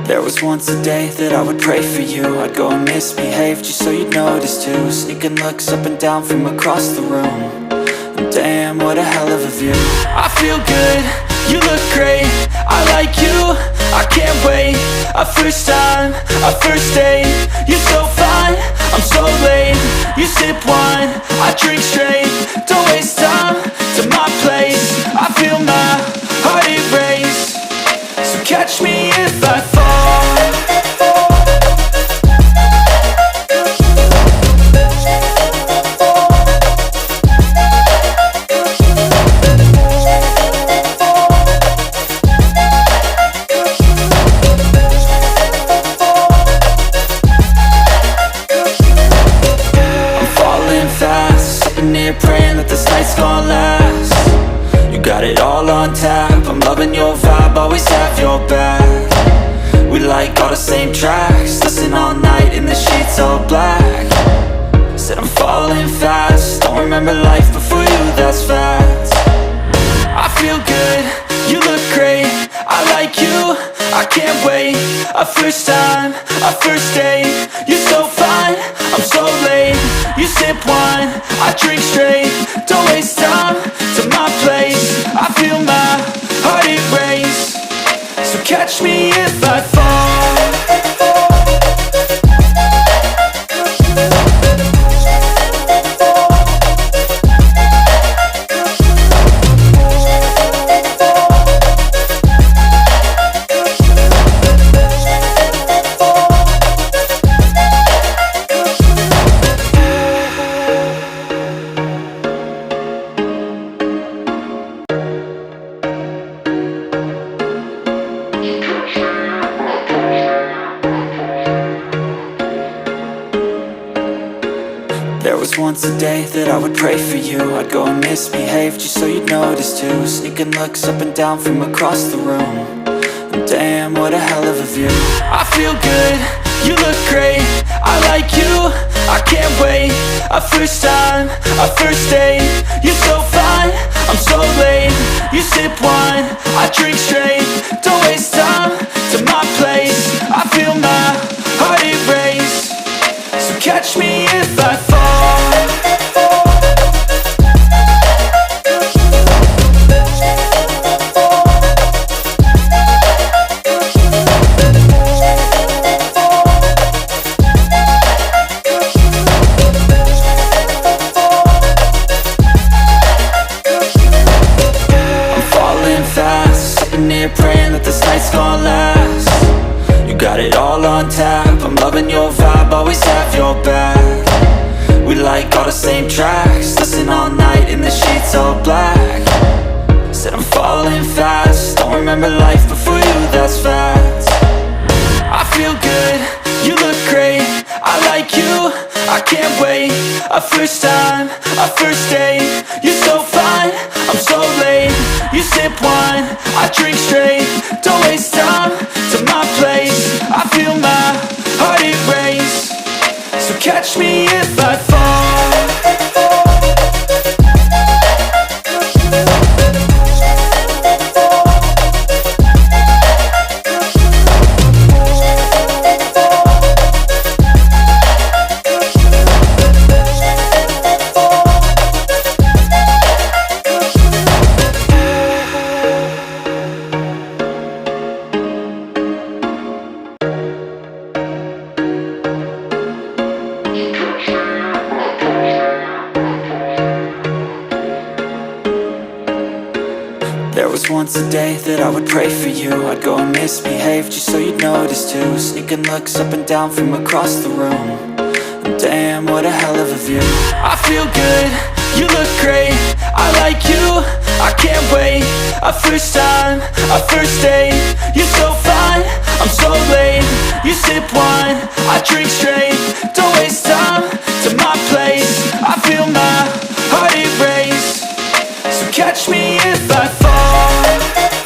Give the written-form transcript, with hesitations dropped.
There was once a day that I would pray for you. I'd go and misbehave just so you'd notice too. Sneaking looks up and down from across the room. And damn, what a hell of a view. I feel good, you look great, I like you, I can't wait. A first time, a first date, you're so fine, I'm so late. You sip wine, I drink straight. Don't waste time to my place. I feel my heart erase. So catch me if I fall. Praying that this night's gonna last. You got it all on tap, I'm loving your vibe, always have your back. We like all the same tracks, listen all night in the sheets all black. Said I'm falling fast, don't remember life before you, that's fact. I feel good, you look great, I like you, I can't wait. A first time, a first date, you're so fine, I'm so late. You sip wine, I drink straight. Don't waste time to my place. I feel my heart erase. So catch me if I fall. There was once a day that I would pray for you. I'd go and misbehave just so you'd notice too. Sneaking looks up and down from across the room. And damn, what a hell of a view. I feel good, you look great, I like you, I can't wait. A first time, a first date, you're so fine, I'm so late. You sip wine, I drink straight. Don't waste time to my place. I feel my heart erase. So catch me if I fall. Praying that this night's gonna last. You got it all on tap, I'm loving your vibe, always have your back. We like all the same tracks, listen all night in the sheets all black. Said I'm falling fast, don't remember life before you, that's fact. I feel good, you look great, I like you, I can't wait. A first time, a first date, you're so fine, I'm so late. You sip wine, I drink straight. Don't waste time to my place. I feel my heart erase. So catch me if I fall. There was once a day that I would pray for you. I'd go and misbehave just so you'd notice too. Sneaking looks up and down from across the room. And damn, what a hell of a view. I feel good, you look great, I like you, I can't wait. A first time, a first date, you're so fine, I'm so late. You sip wine, I drink straight. Don't waste time to my place. I feel my heart erase. So catch me if I fall.